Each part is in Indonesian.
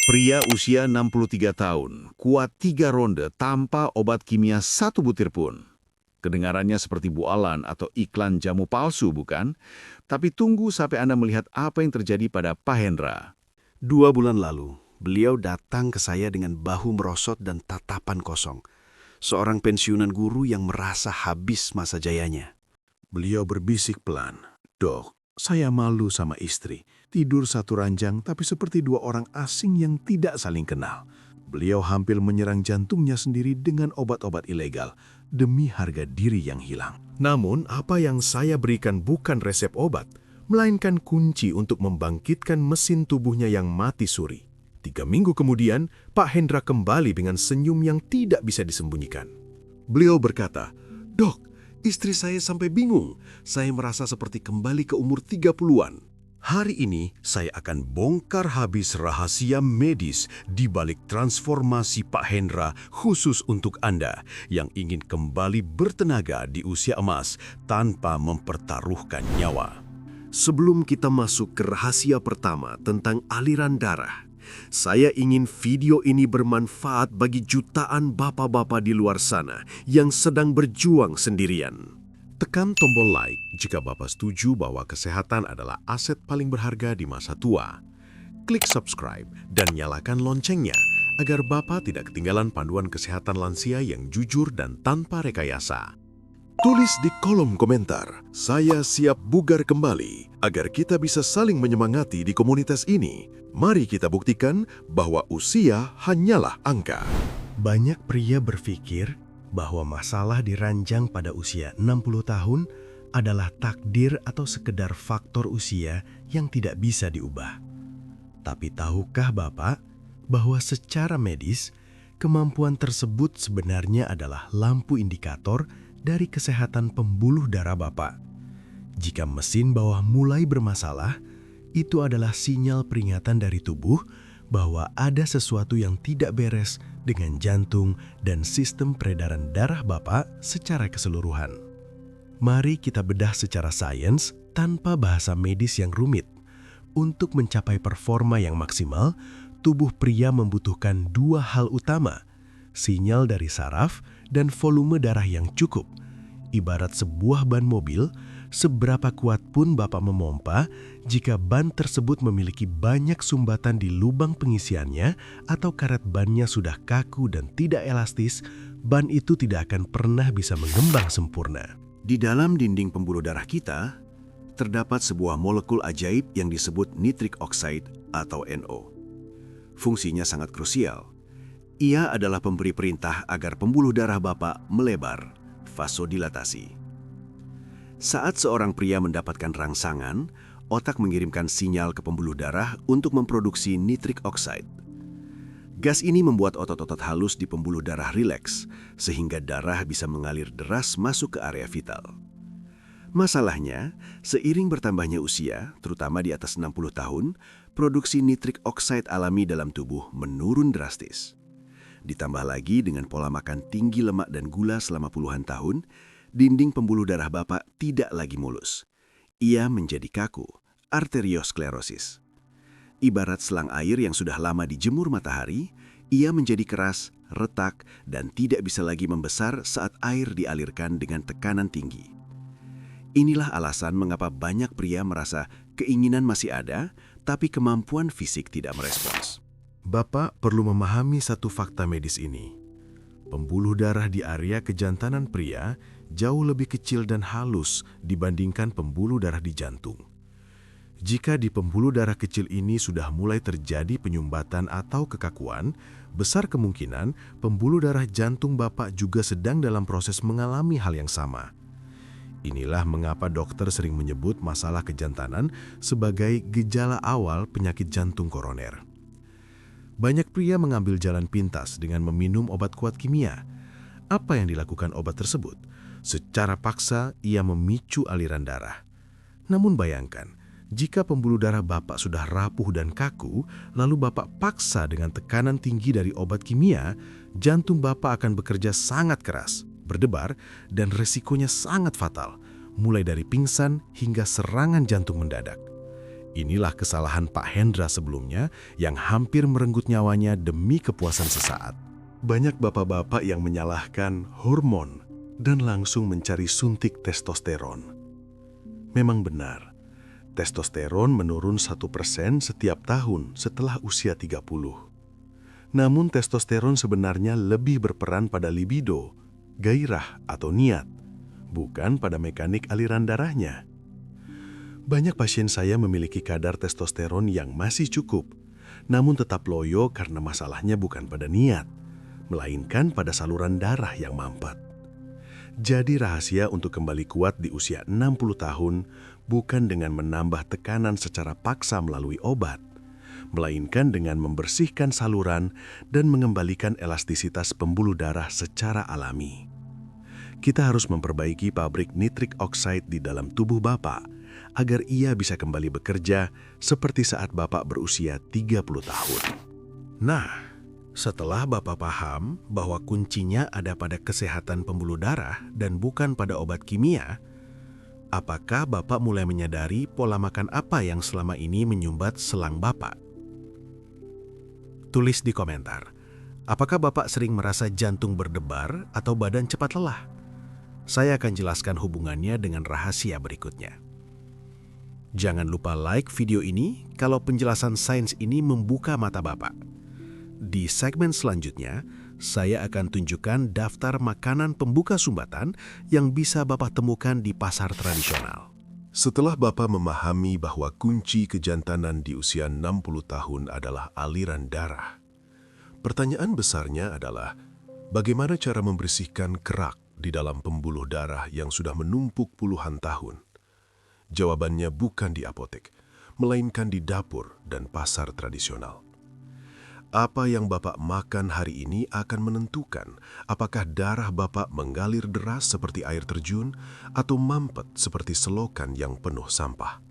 Pria usia 63 tahun, kuat 3 ronde tanpa obat kimia 1 butir pun. Kedengarannya seperti bualan atau iklan jamu palsu, bukan? Tapi tunggu sampai Anda melihat apa yang terjadi pada Pak Hendra. 2 bulan lalu, beliau datang ke saya dengan bahu merosot dan tatapan kosong. Seorang pensiunan guru yang merasa habis masa jayanya. Beliau berbisik pelan, "Dok, saya malu sama istri. Tidur satu ranjang tapi seperti 2 orang asing yang tidak saling kenal." Beliau hampir menyerang jantungnya sendiri dengan obat-obat ilegal demi harga diri yang hilang. Namun, apa yang saya berikan bukan resep obat, melainkan kunci untuk membangkitkan mesin tubuhnya yang mati suri. 3 minggu kemudian, Pak Hendra kembali dengan senyum yang tidak bisa disembunyikan. Beliau berkata, "Dok, istri saya sampai bingung. Saya merasa seperti kembali ke umur 30-an. Hari ini saya akan bongkar habis rahasia medis di balik transformasi Pak Hendra khusus untuk Anda yang ingin kembali bertenaga di usia emas tanpa mempertaruhkan nyawa." Sebelum kita masuk ke rahasia pertama tentang aliran darah, saya ingin video ini bermanfaat bagi jutaan bapak-bapak di luar sana yang sedang berjuang sendirian. Tekan tombol like jika Bapak setuju bahwa kesehatan adalah aset paling berharga di masa tua. Klik subscribe dan nyalakan loncengnya agar Bapak tidak ketinggalan panduan kesehatan lansia yang jujur dan tanpa rekayasa. Tulis di kolom komentar, "Saya siap bugar kembali," agar kita bisa saling menyemangati di komunitas ini. Mari kita buktikan bahwa usia hanyalah angka. Banyak pria berpikir bahwa masalah di ranjang pada usia 60 tahun adalah takdir atau sekedar faktor usia yang tidak bisa diubah. Tapi tahukah Bapak bahwa secara medis, kemampuan tersebut sebenarnya adalah lampu indikator dari kesehatan pembuluh darah Bapak. Jika mesin bawah mulai bermasalah, itu adalah sinyal peringatan dari tubuh bahwa ada sesuatu yang tidak beres dengan jantung dan sistem peredaran darah Bapak secara keseluruhan. Mari kita bedah secara sains tanpa bahasa medis yang rumit. Untuk mencapai performa yang maksimal, tubuh pria membutuhkan 2 hal utama, sinyal dari saraf dan volume darah yang cukup. Ibarat sebuah ban mobil, seberapa kuat pun Bapak memompa, jika ban tersebut memiliki banyak sumbatan di lubang pengisiannya atau karet bannya sudah kaku dan tidak elastis, ban itu tidak akan pernah bisa mengembang sempurna. Di dalam dinding pembuluh darah kita, terdapat sebuah molekul ajaib yang disebut nitric oxide atau NO. Fungsinya sangat krusial. Ia adalah pemberi perintah agar pembuluh darah Bapak melebar, vasodilatasi. Saat seorang pria mendapatkan rangsangan, otak mengirimkan sinyal ke pembuluh darah untuk memproduksi nitric oxide. Gas ini membuat otot-otot halus di pembuluh darah rileks, sehingga darah bisa mengalir deras masuk ke area vital. Masalahnya, seiring bertambahnya usia, terutama di atas 60 tahun, produksi nitric oxide alami dalam tubuh menurun drastis. Ditambah lagi dengan pola makan tinggi lemak dan gula selama puluhan tahun, dinding pembuluh darah Bapak tidak lagi mulus. Ia menjadi kaku, arteriosklerosis. Ibarat selang air yang sudah lama dijemur matahari, ia menjadi keras, retak, dan tidak bisa lagi membesar saat air dialirkan dengan tekanan tinggi. Inilah alasan mengapa banyak pria merasa keinginan masih ada, tapi kemampuan fisik tidak merespons. Bapak perlu memahami satu fakta medis ini. Pembuluh darah di area kejantanan pria jauh lebih kecil dan halus dibandingkan pembuluh darah di jantung. Jika di pembuluh darah kecil ini sudah mulai terjadi penyumbatan atau kekakuan, besar kemungkinan pembuluh darah jantung Bapak juga sedang dalam proses mengalami hal yang sama. Inilah mengapa dokter sering menyebut masalah kejantanan sebagai gejala awal penyakit jantung koroner. Banyak pria mengambil jalan pintas dengan meminum obat kuat kimia. Apa yang dilakukan obat tersebut? Secara paksa, ia memicu aliran darah. Namun bayangkan, jika pembuluh darah Bapak sudah rapuh dan kaku, lalu Bapak paksa dengan tekanan tinggi dari obat kimia, jantung Bapak akan bekerja sangat keras, berdebar, dan resikonya sangat fatal, mulai dari pingsan hingga serangan jantung mendadak. Inilah kesalahan Pak Hendra sebelumnya yang hampir merenggut nyawanya demi kepuasan sesaat. Banyak bapak-bapak yang menyalahkan hormon dan langsung mencari suntik testosteron. Memang benar, testosteron menurun 1% setiap tahun setelah usia 30. Namun testosteron sebenarnya lebih berperan pada libido, gairah atau niat, bukan pada mekanik aliran darahnya. Banyak pasien saya memiliki kadar testosteron yang masih cukup, namun tetap loyo karena masalahnya bukan pada niat, melainkan pada saluran darah yang mampet. Jadi rahasia untuk kembali kuat di usia 60 tahun bukan dengan menambah tekanan secara paksa melalui obat, melainkan dengan membersihkan saluran dan mengembalikan elastisitas pembuluh darah secara alami. Kita harus memperbaiki pabrik nitrik oxide di dalam tubuh Bapak agar ia bisa kembali bekerja seperti saat Bapak berusia 30 tahun. Nah, setelah Bapak paham bahwa kuncinya ada pada kesehatan pembuluh darah dan bukan pada obat kimia, apakah Bapak mulai menyadari pola makan apa yang selama ini menyumbat selang Bapak? Tulis di komentar, apakah Bapak sering merasa jantung berdebar atau badan cepat lelah? Saya akan jelaskan hubungannya dengan rahasia berikutnya. Jangan lupa like video ini kalau penjelasan sains ini membuka mata Bapak. Di segmen selanjutnya, saya akan tunjukkan daftar makanan pembuka sumbatan yang bisa Bapak temukan di pasar tradisional. Setelah Bapak memahami bahwa kunci kejantanan di usia 60 tahun adalah aliran darah, pertanyaan besarnya adalah bagaimana cara membersihkan kerak di dalam pembuluh darah yang sudah menumpuk puluhan tahun? Jawabannya bukan di apotek, melainkan di dapur dan pasar tradisional. Apa yang Bapak makan hari ini akan menentukan apakah darah Bapak mengalir deras seperti air terjun atau mampet seperti selokan yang penuh sampah.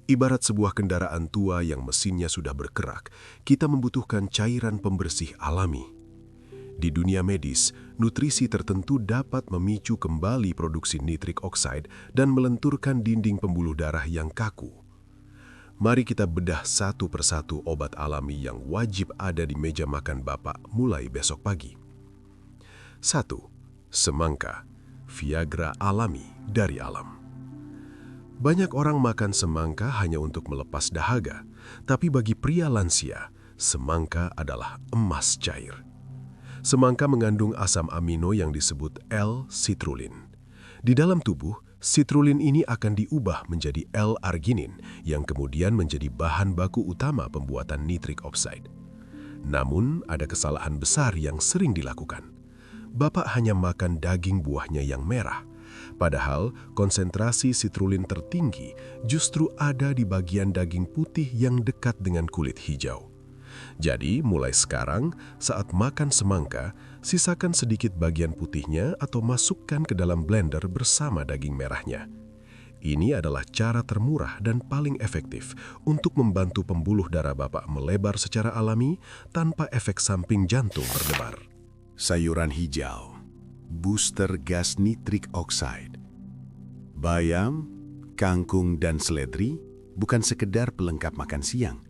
Ibarat sebuah kendaraan tua yang mesinnya sudah berkerak, kita membutuhkan cairan pembersih alami. Di dunia medis, nutrisi tertentu dapat memicu kembali produksi nitrik oxide dan melenturkan dinding pembuluh darah yang kaku. Mari kita bedah satu persatu obat alami yang wajib ada di meja makan Bapak mulai besok pagi. 1. Semangka, Viagra alami dari alam. Banyak orang makan semangka hanya untuk melepas dahaga, tapi bagi pria lansia, semangka adalah emas cair. Semangka mengandung asam amino yang disebut L-citrulline. Di dalam tubuh, citrulline ini akan diubah menjadi L-arginin yang kemudian menjadi bahan baku utama pembuatan nitrik oxide. Namun, ada kesalahan besar yang sering dilakukan. Bapak hanya makan daging buahnya yang merah, padahal konsentrasi citrulline tertinggi justru ada di bagian daging putih yang dekat dengan kulit hijau. Jadi, mulai sekarang, saat makan semangka, sisakan sedikit bagian putihnya atau masukkan ke dalam blender bersama daging merahnya. Ini adalah cara termurah dan paling efektif untuk membantu pembuluh darah Bapak melebar secara alami tanpa efek samping jantung berdebar. Sayuran hijau, booster gas nitrik oxide. Bayam, kangkung, dan seledri bukan sekedar pelengkap makan siang.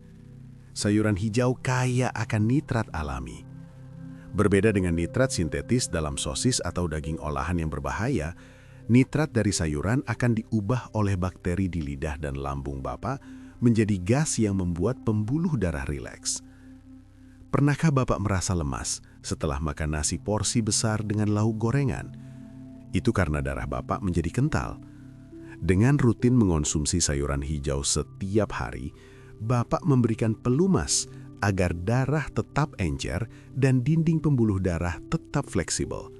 Sayuran hijau kaya akan nitrat alami. Berbeda dengan nitrat sintetis dalam sosis atau daging olahan yang berbahaya, nitrat dari sayuran akan diubah oleh bakteri di lidah dan lambung Bapak menjadi gas yang membuat pembuluh darah rileks. Pernahkah Bapak merasa lemas setelah makan nasi porsi besar dengan lauk gorengan? Itu karena darah Bapak menjadi kental. Dengan rutin mengonsumsi sayuran hijau setiap hari, Bapak memberikan pelumas agar darah tetap encer dan dinding pembuluh darah tetap fleksibel.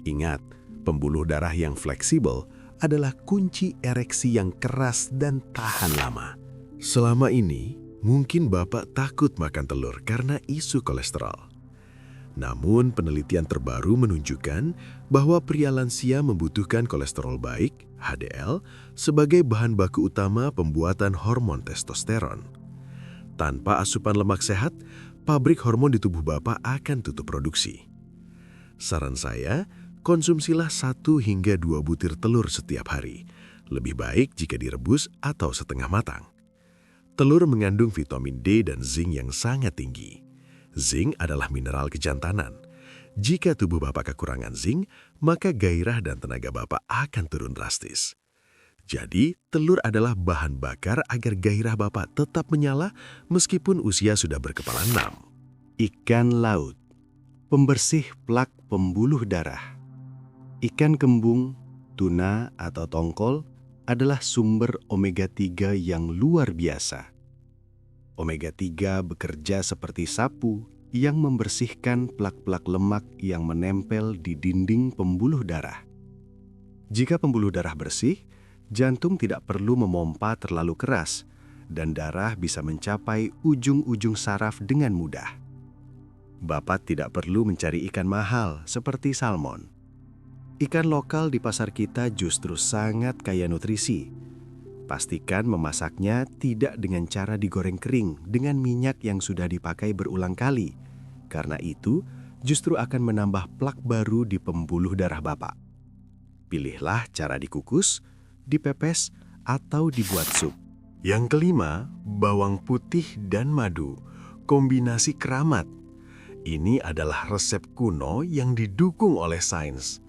Ingat, pembuluh darah yang fleksibel adalah kunci ereksi yang keras dan tahan lama. Selama ini, mungkin Bapak takut makan telur karena isu kolesterol. Namun, penelitian terbaru menunjukkan bahwa pria lansia membutuhkan kolesterol baik, HDL, sebagai bahan baku utama pembuatan hormon testosteron. Tanpa asupan lemak sehat, pabrik hormon di tubuh Bapak akan tutup produksi. Saran saya, konsumsilah 1 hingga 2 butir telur setiap hari. Lebih baik jika direbus atau setengah matang. Telur mengandung vitamin D dan zinc yang sangat tinggi. Zinc adalah mineral kejantanan. Jika tubuh Bapak kekurangan zinc, maka gairah dan tenaga Bapak akan turun drastis. Jadi, telur adalah bahan bakar agar gairah Bapak tetap menyala meskipun usia sudah berkepala 6. Ikan laut, pembersih plak pembuluh darah. Ikan kembung, tuna atau tongkol adalah sumber omega-3 yang luar biasa. Omega-3 bekerja seperti sapu yang membersihkan plak-plak lemak yang menempel di dinding pembuluh darah. Jika pembuluh darah bersih, jantung tidak perlu memompa terlalu keras dan darah bisa mencapai ujung-ujung saraf dengan mudah. Bapak tidak perlu mencari ikan mahal seperti salmon. Ikan lokal di pasar kita justru sangat kaya nutrisi. Pastikan memasaknya tidak dengan cara digoreng kering dengan minyak yang sudah dipakai berulang kali. Karena itu, justru akan menambah plak baru di pembuluh darah Bapak. Pilihlah cara dikukus, dipepes, atau dibuat sup. Yang kelima, bawang putih dan madu, kombinasi keramat. Ini adalah resep kuno yang didukung oleh sains.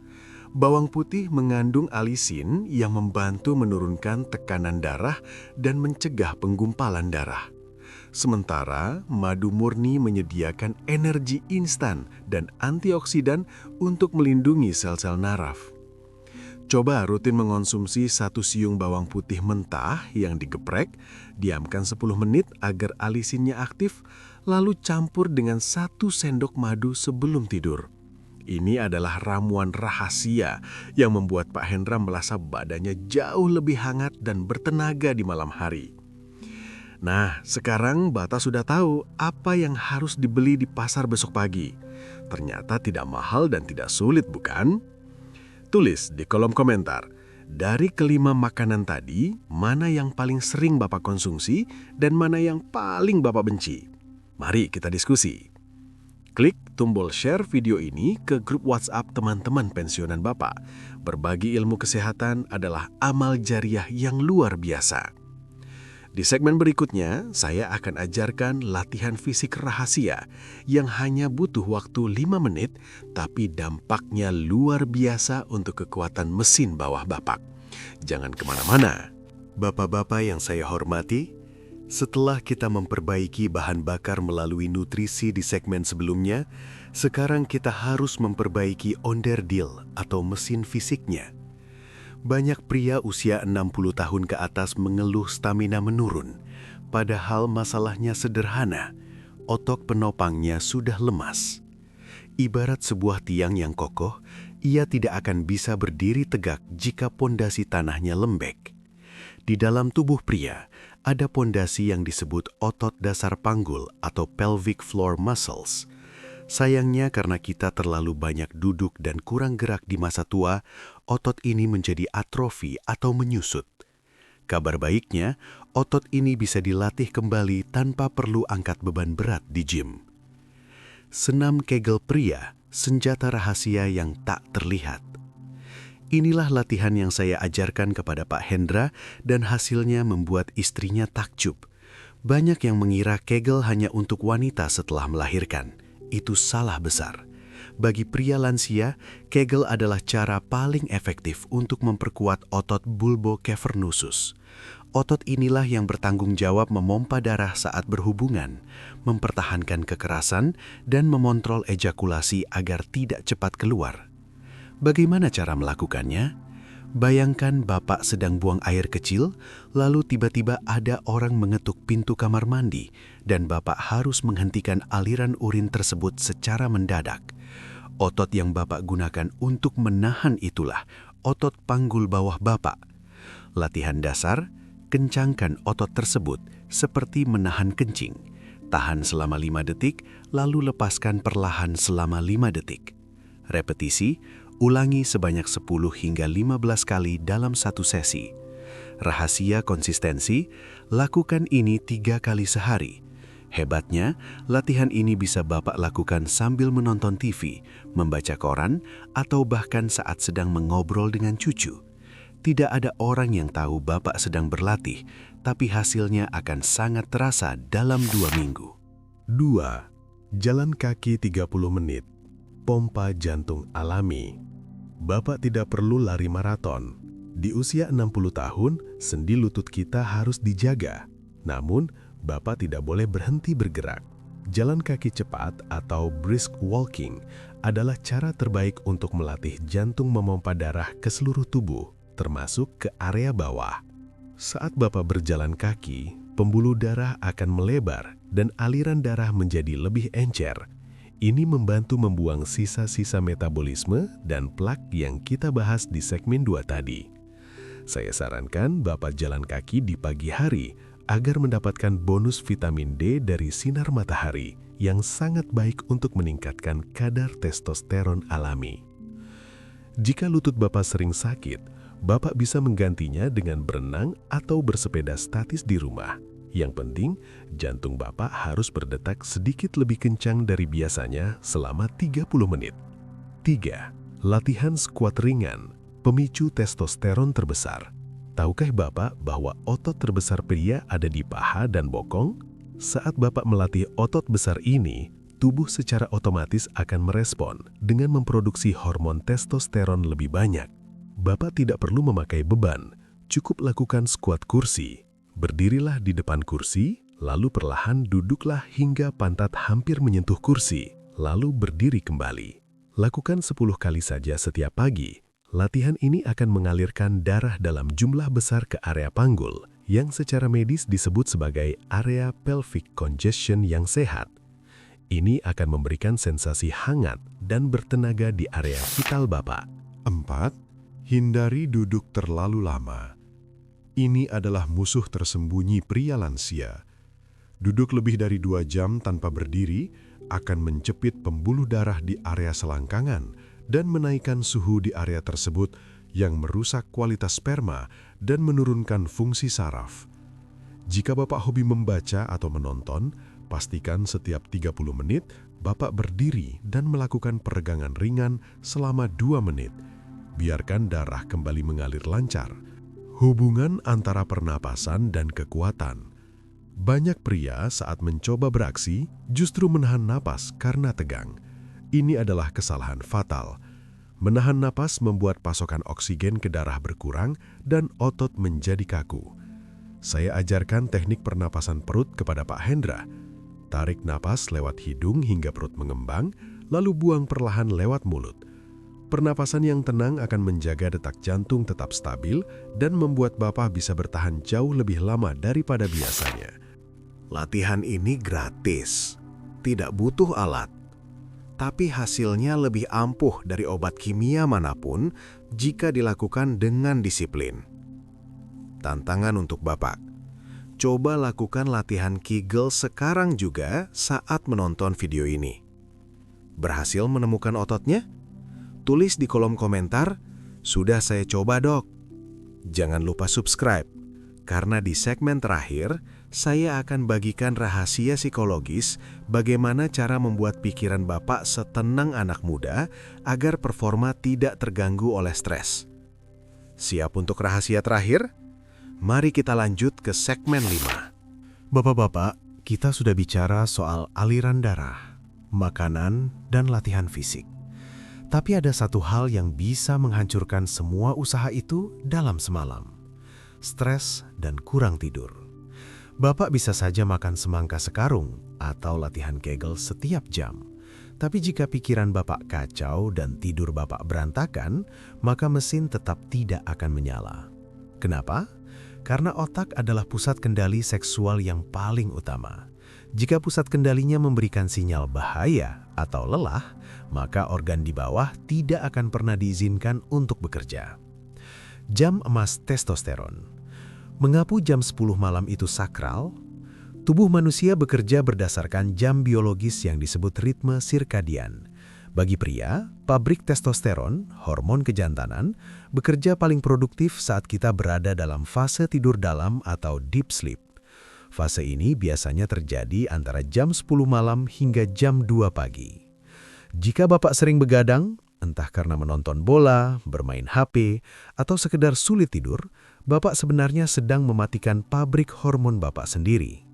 Bawang putih mengandung alisin yang membantu menurunkan tekanan darah dan mencegah penggumpalan darah. Sementara madu murni menyediakan energi instan dan antioksidan untuk melindungi sel-sel naraf. Coba rutin mengonsumsi 1 siung bawang putih mentah yang digeprek, diamkan 10 menit agar alisinnya aktif, lalu campur dengan 1 sendok madu sebelum tidur. Ini adalah ramuan rahasia yang membuat Pak Hendra merasa badannya jauh lebih hangat dan bertenaga di malam hari. Nah, sekarang Bapak sudah tahu apa yang harus dibeli di pasar besok pagi. Ternyata tidak mahal dan tidak sulit, bukan? Tulis di kolom komentar, dari kelima makanan tadi, mana yang paling sering Bapak konsumsi dan mana yang paling Bapak benci? Mari kita diskusi. Klik tombol share video ini ke grup WhatsApp teman-teman pensiunan Bapak. Berbagi ilmu kesehatan adalah amal jariah yang luar biasa. Di segmen berikutnya, saya akan ajarkan latihan fisik rahasia yang hanya butuh waktu 5 menit, tapi dampaknya luar biasa untuk kekuatan mesin bawah Bapak. Jangan kemana-mana. Bapak-bapak yang saya hormati, setelah kita memperbaiki bahan bakar melalui nutrisi di segmen sebelumnya, sekarang kita harus memperbaiki onderdil atau mesin fisiknya. Banyak pria usia 60 tahun ke atas mengeluh stamina menurun, padahal masalahnya sederhana, otot penopangnya sudah lemas. Ibarat sebuah tiang yang kokoh, ia tidak akan bisa berdiri tegak jika pondasi tanahnya lembek. Di dalam tubuh pria, ada pondasi yang disebut otot dasar panggul atau pelvic floor muscles. Sayangnya karena kita terlalu banyak duduk dan kurang gerak di masa tua, otot ini menjadi atrofi atau menyusut. Kabar baiknya, otot ini bisa dilatih kembali tanpa perlu angkat beban berat di gym. Senam Kegel pria, senjata rahasia yang tak terlihat. Inilah latihan yang saya ajarkan kepada Pak Hendra dan hasilnya membuat istrinya takjub. Banyak yang mengira Kegel hanya untuk wanita setelah melahirkan. Itu salah besar. Bagi pria lansia, Kegel adalah cara paling efektif untuk memperkuat otot bulbocavernosus. Otot inilah yang bertanggung jawab memompa darah saat berhubungan, mempertahankan kekerasan, dan memontrol ejakulasi agar tidak cepat keluar. Bagaimana cara melakukannya? Bayangkan Bapak sedang buang air kecil, lalu tiba-tiba ada orang mengetuk pintu kamar mandi, dan Bapak harus menghentikan aliran urin tersebut secara mendadak. Otot yang Bapak gunakan untuk menahan itulah otot panggul bawah Bapak. Latihan dasar, kencangkan otot tersebut seperti menahan kencing. Tahan selama 5 detik, lalu lepaskan perlahan selama 5 detik. Repetisi, ulangi sebanyak 10 hingga 15 kali dalam satu sesi. Rahasia konsistensi, lakukan ini 3 kali sehari. Hebatnya, latihan ini bisa Bapak lakukan sambil menonton TV, membaca koran, atau bahkan saat sedang mengobrol dengan cucu. Tidak ada orang yang tahu Bapak sedang berlatih, tapi hasilnya akan sangat terasa dalam 2 minggu. 2. Jalan kaki 30 menit. Pompa jantung alami. Bapak tidak perlu lari maraton. Di usia 60 tahun, sendi lutut kita harus dijaga. Namun, Bapak tidak boleh berhenti bergerak. Jalan kaki cepat atau brisk walking adalah cara terbaik untuk melatih jantung memompa darah ke seluruh tubuh, termasuk ke area bawah. Saat Bapak berjalan kaki, pembuluh darah akan melebar dan aliran darah menjadi lebih encer. Ini membantu membuang sisa-sisa metabolisme dan plak yang kita bahas di segmen 2 tadi. Saya sarankan Bapak jalan kaki di pagi hari agar mendapatkan bonus vitamin D dari sinar matahari yang sangat baik untuk meningkatkan kadar testosteron alami. Jika lutut Bapak sering sakit, Bapak bisa menggantinya dengan berenang atau bersepeda statis di rumah. Yang penting, jantung Bapak harus berdetak sedikit lebih kencang dari biasanya selama 30 menit. 3. Latihan squat ringan, pemicu testosteron terbesar. Tahukah Bapak bahwa otot terbesar pria ada di paha dan bokong? Saat Bapak melatih otot besar ini, tubuh secara otomatis akan merespon dengan memproduksi hormon testosteron lebih banyak. Bapak tidak perlu memakai beban, cukup lakukan squat kursi. Berdirilah di depan kursi, lalu perlahan duduklah hingga pantat hampir menyentuh kursi, lalu berdiri kembali. Lakukan 10 kali saja setiap pagi. Latihan ini akan mengalirkan darah dalam jumlah besar ke area panggul, yang secara medis disebut sebagai area pelvic congestion yang sehat. Ini akan memberikan sensasi hangat dan bertenaga di area vital Bapak. 4. Hindari duduk terlalu lama. Ini adalah musuh tersembunyi pria lansia. Duduk lebih dari 2 jam tanpa berdiri akan menjepit pembuluh darah di area selangkangan dan menaikkan suhu di area tersebut yang merusak kualitas sperma dan menurunkan fungsi saraf. Jika Bapak hobi membaca atau menonton, pastikan setiap 30 menit Bapak berdiri dan melakukan peregangan ringan selama 2 menit. Biarkan darah kembali mengalir lancar. Hubungan antara pernapasan dan kekuatan. Banyak pria saat mencoba beraksi justru menahan napas karena tegang. Ini adalah kesalahan fatal. Menahan napas membuat pasokan oksigen ke darah berkurang dan otot menjadi kaku. Saya ajarkan teknik pernapasan perut kepada Pak Hendra. Tarik napas lewat hidung hingga perut mengembang, lalu buang perlahan lewat mulut. Pernapasan yang tenang akan menjaga detak jantung tetap stabil dan membuat Bapak bisa bertahan jauh lebih lama daripada biasanya. Latihan ini gratis, tidak butuh alat. Tapi hasilnya lebih ampuh dari obat kimia manapun jika dilakukan dengan disiplin. Tantangan untuk Bapak. Coba lakukan latihan Kegel sekarang juga saat menonton video ini. Berhasil menemukan ototnya? Tulis di kolom komentar, "Sudah saya coba, Dok." Jangan lupa subscribe, karena di segmen terakhir, saya akan bagikan rahasia psikologis bagaimana cara membuat pikiran Bapak setenang anak muda agar performa tidak terganggu oleh stres. Siap untuk rahasia terakhir? Mari kita lanjut ke segmen 5. Bapak-bapak, kita sudah bicara soal aliran darah, makanan, dan latihan fisik. Tapi ada satu hal yang bisa menghancurkan semua usaha itu dalam semalam. Stres dan kurang tidur. Bapak bisa saja makan semangka sekarung atau latihan Kegel setiap jam. Tapi jika pikiran Bapak kacau dan tidur Bapak berantakan, maka mesin tetap tidak akan menyala. Kenapa? Karena otak adalah pusat kendali seksual yang paling utama. Jika pusat kendalinya memberikan sinyal bahaya atau lelah, maka organ di bawah tidak akan pernah diizinkan untuk bekerja. Jam emas testosteron. Mengapa jam 10 malam itu sakral? Tubuh manusia bekerja berdasarkan jam biologis yang disebut ritme sirkadian. Bagi pria, pabrik testosteron, hormon kejantanan, bekerja paling produktif saat kita berada dalam fase tidur dalam atau deep sleep. Fase ini biasanya terjadi antara jam 10 malam hingga jam 2 pagi. Jika Bapak sering begadang, entah karena menonton bola, bermain HP, atau sekedar sulit tidur, Bapak sebenarnya sedang mematikan pabrik hormon Bapak sendiri.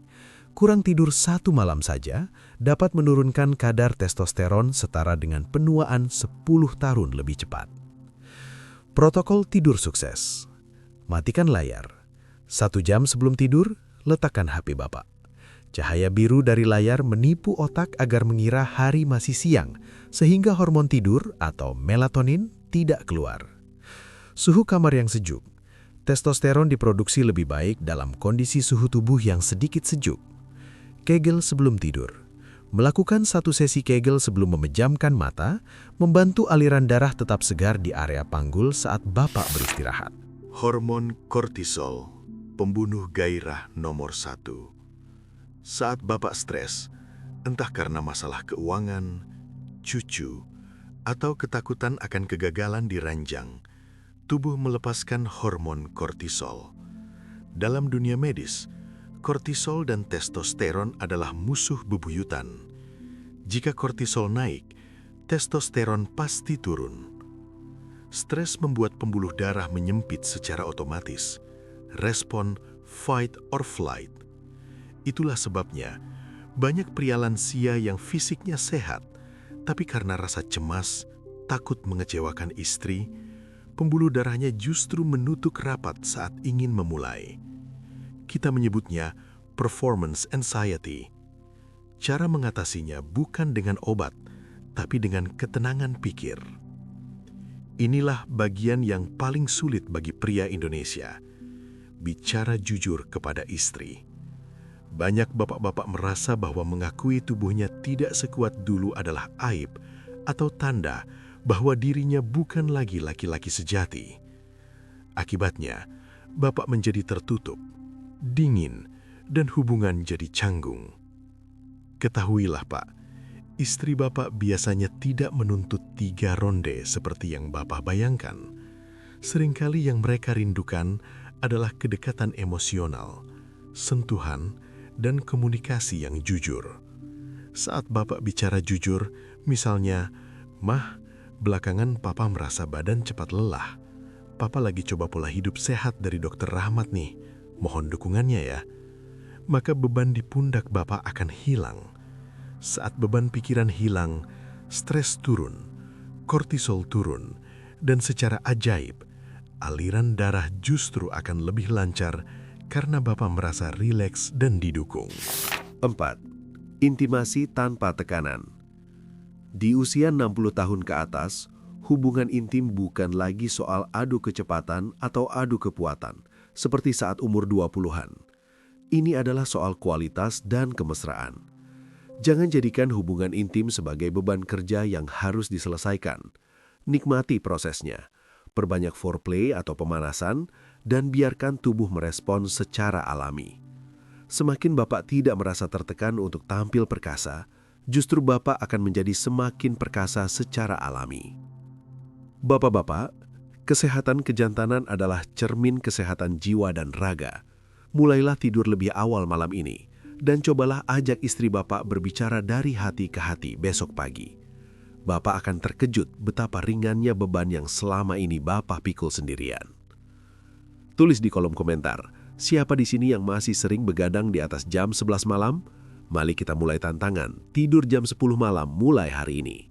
Kurang tidur 1 malam saja dapat menurunkan kadar testosteron setara dengan penuaan 10 tahun lebih cepat. Protokol tidur sukses. Matikan layar. 1 jam sebelum tidur, letakkan HP Bapak. Cahaya biru dari layar menipu otak agar mengira hari masih siang, sehingga hormon tidur atau melatonin tidak keluar. Suhu kamar yang sejuk. Testosteron diproduksi lebih baik dalam kondisi suhu tubuh yang sedikit sejuk. Kegel sebelum tidur. Melakukan 1 sesi Kegel sebelum memejamkan mata, membantu aliran darah tetap segar di area panggul saat Bapak beristirahat. Hormon kortisol, pembunuh gairah nomor 1. Saat Bapak stres, entah karena masalah keuangan, cucu, atau ketakutan akan kegagalan di ranjang, tubuh melepaskan hormon kortisol. Dalam dunia medis, kortisol dan testosteron adalah musuh bebuyutan. Jika kortisol naik, testosteron pasti turun. Stres membuat pembuluh darah menyempit secara otomatis. Respon fight or flight. Itulah sebabnya banyak pria lansia yang fisiknya sehat, tapi karena rasa cemas, takut mengecewakan istri, pembuluh darahnya justru menutup rapat saat ingin memulai. Kita menyebutnya performance anxiety. Cara mengatasinya bukan dengan obat, tapi dengan ketenangan pikir. Inilah bagian yang paling sulit bagi pria Indonesia. Bicara jujur kepada istri. Banyak bapak-bapak merasa bahwa mengakui tubuhnya tidak sekuat dulu adalah aib atau tanda bahwa dirinya bukan lagi laki-laki sejati. Akibatnya, bapak menjadi tertutup, dingin, dan hubungan jadi canggung. Ketahuilah Pak, istri Bapak biasanya tidak menuntut 3 ronde seperti yang Bapak bayangkan. Seringkali yang mereka rindukan adalah kedekatan emosional, sentuhan, dan komunikasi yang jujur. Saat Bapak bicara jujur, misalnya, "Mah, belakangan Papa merasa badan cepat lelah. Papa lagi coba pola hidup sehat dari Dokter Rahmat nih. Mohon dukungannya ya." Maka beban di pundak Bapak akan hilang. Saat beban pikiran hilang, stres turun, kortisol turun, dan secara ajaib, aliran darah justru akan lebih lancar karena Bapak merasa rileks dan didukung. 4. Intimasi tanpa tekanan. Di usia 60 tahun ke atas, hubungan intim bukan lagi soal adu kecepatan atau adu kekuatan, seperti saat umur 20-an. Ini adalah soal kualitas dan kemesraan. Jangan jadikan hubungan intim sebagai beban kerja yang harus diselesaikan. Nikmati prosesnya. Perbanyak foreplay atau pemanasan, dan biarkan tubuh merespon secara alami. Semakin Bapak tidak merasa tertekan untuk tampil perkasa, justru Bapak akan menjadi semakin perkasa secara alami. Bapak-bapak, kesehatan kejantanan adalah cermin kesehatan jiwa dan raga. Mulailah tidur lebih awal malam ini, dan cobalah ajak istri Bapak berbicara dari hati ke hati besok pagi. Bapak akan terkejut betapa ringannya beban yang selama ini Bapak pikul sendirian. Tulis di kolom komentar, siapa di sini yang masih sering begadang di atas jam 11 malam? Mari kita mulai tantangan, tidur jam 10 malam mulai hari ini.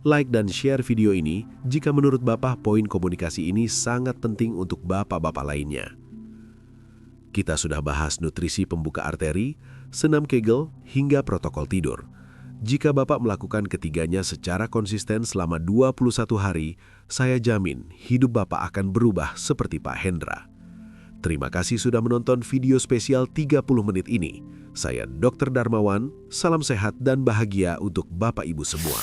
Like dan share video ini jika menurut Bapak poin komunikasi ini sangat penting untuk bapak-bapak lainnya. Kita sudah bahas nutrisi pembuka arteri, senam Kegel, hingga protokol tidur. Jika Bapak melakukan ketiganya secara konsisten selama 21 hari, saya jamin hidup Bapak akan berubah seperti Pak Hendra. Terima kasih sudah menonton video spesial 30 menit ini. Saya Dr. Darmawan, salam sehat dan bahagia untuk Bapak Ibu semua.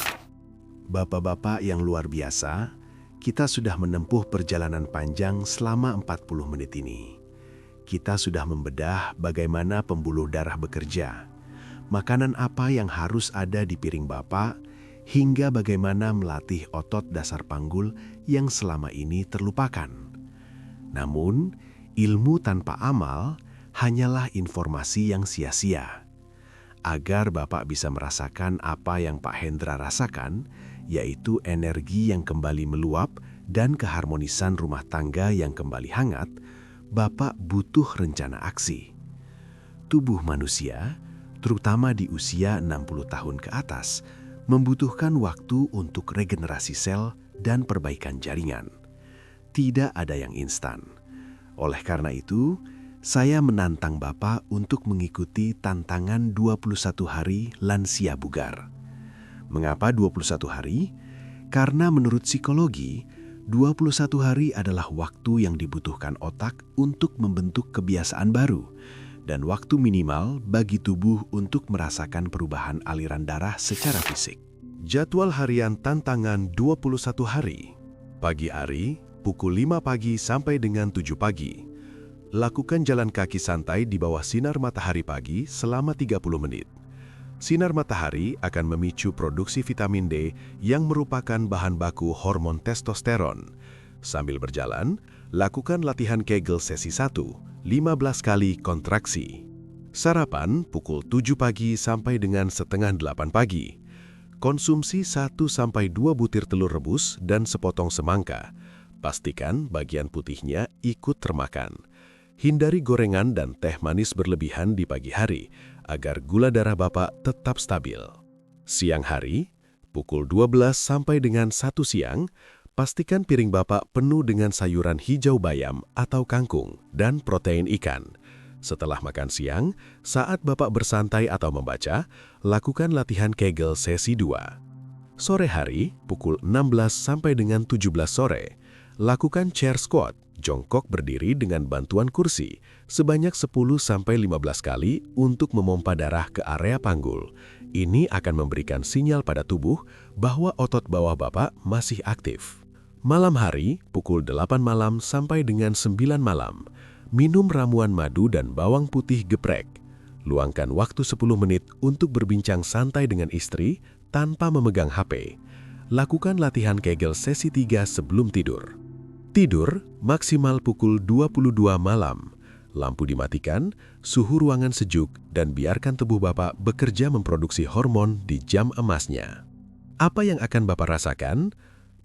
Bapak-bapak yang luar biasa, kita sudah menempuh perjalanan panjang selama 40 menit ini. Kita sudah membedah bagaimana pembuluh darah bekerja, makanan apa yang harus ada di piring Bapak, hingga bagaimana melatih otot dasar panggul yang selama ini terlupakan. Namun, ilmu tanpa amal hanyalah informasi yang sia-sia. Agar Bapak bisa merasakan apa yang Pak Hendra rasakan, yaitu energi yang kembali meluap dan keharmonisan rumah tangga yang kembali hangat, Bapak butuh rencana aksi. Tubuh manusia, terutama di usia 60 tahun ke atas, membutuhkan waktu untuk regenerasi sel dan perbaikan jaringan. Tidak ada yang instan. Oleh karena itu, saya menantang Bapak untuk mengikuti tantangan 21 hari lansia bugar. Mengapa 21 hari? Karena menurut psikologi, 21 hari adalah waktu yang dibutuhkan otak untuk membentuk kebiasaan baru dan waktu minimal bagi tubuh untuk merasakan perubahan aliran darah secara fisik. Jadwal harian tantangan 21 hari. Pagi hari, pukul 5 pagi sampai dengan 7 pagi. Lakukan jalan kaki santai di bawah sinar matahari pagi selama 30 menit. Sinar matahari akan memicu produksi vitamin D yang merupakan bahan baku hormon testosteron. Sambil berjalan, lakukan latihan Kegel sesi 1, 15 kali kontraksi. Sarapan pukul 7 pagi sampai dengan setengah 8 pagi. Konsumsi 1-2 butir telur rebus dan sepotong semangka. Pastikan bagian putihnya ikut termakan. Hindari gorengan dan teh manis berlebihan di pagi hari agar gula darah Bapak tetap stabil. Siang hari, pukul 12 sampai dengan 1 siang, pastikan piring Bapak penuh dengan sayuran hijau bayam atau kangkung dan protein ikan. Setelah makan siang, saat Bapak bersantai atau membaca, lakukan latihan Kegel sesi 2. Sore hari, pukul 16 sampai dengan 17 sore, lakukan chair squat, jongkok berdiri dengan bantuan kursi, sebanyak 10-15 kali untuk memompa darah ke area panggul. Ini akan memberikan sinyal pada tubuh bahwa otot bawah Bapak masih aktif. Malam hari, pukul 8 malam sampai dengan 9 malam, minum ramuan madu dan bawang putih geprek. Luangkan waktu 10 menit untuk berbincang santai dengan istri tanpa memegang HP. Lakukan latihan Kegel sesi 3 sebelum tidur. Tidur maksimal pukul 22 malam. Lampu dimatikan, suhu ruangan sejuk, dan biarkan tubuh Bapak bekerja memproduksi hormon di jam emasnya. Apa yang akan Bapak rasakan?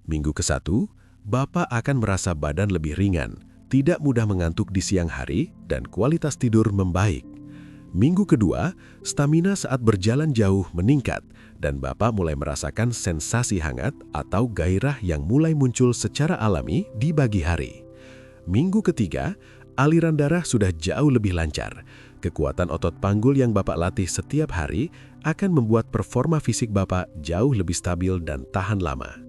Minggu ke-1, Bapak akan merasa badan lebih ringan, tidak mudah mengantuk di siang hari, dan kualitas tidur membaik. Minggu kedua, stamina saat berjalan jauh meningkat dan Bapak mulai merasakan sensasi hangat atau gairah yang mulai muncul secara alami di pagi hari. Minggu ketiga, aliran darah sudah jauh lebih lancar. Kekuatan otot panggul yang Bapak latih setiap hari akan membuat performa fisik Bapak jauh lebih stabil dan tahan lama.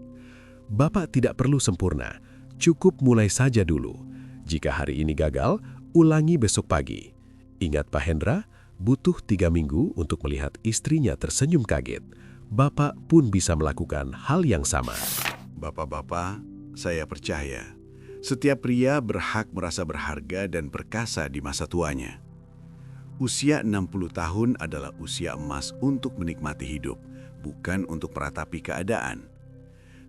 Bapak tidak perlu sempurna, cukup mulai saja dulu. Jika hari ini gagal, ulangi besok pagi. Ingat Pak Hendra, butuh 3 minggu untuk melihat istrinya tersenyum kaget. Bapak pun bisa melakukan hal yang sama. Bapak-bapak, saya percaya setiap pria berhak merasa berharga dan perkasa di masa tuanya. Usia 60 tahun adalah usia emas untuk menikmati hidup, bukan untuk meratapi keadaan.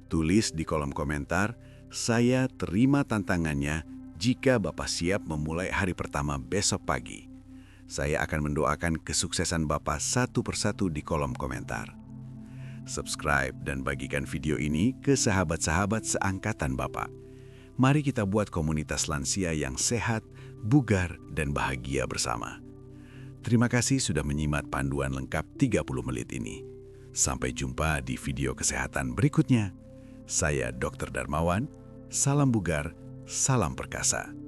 Tulis di kolom komentar, saya terima tantangannya jika Bapak siap memulai hari pertama besok pagi. Saya akan mendoakan kesuksesan Bapak satu persatu di kolom komentar. Subscribe dan bagikan video ini ke sahabat-sahabat seangkatan Bapak. Mari kita buat komunitas lansia yang sehat, bugar, dan bahagia bersama. Terima kasih sudah menyimak panduan lengkap 30 menit ini. Sampai jumpa di video kesehatan berikutnya. Saya Dr. Darmawan, salam bugar, salam perkasa.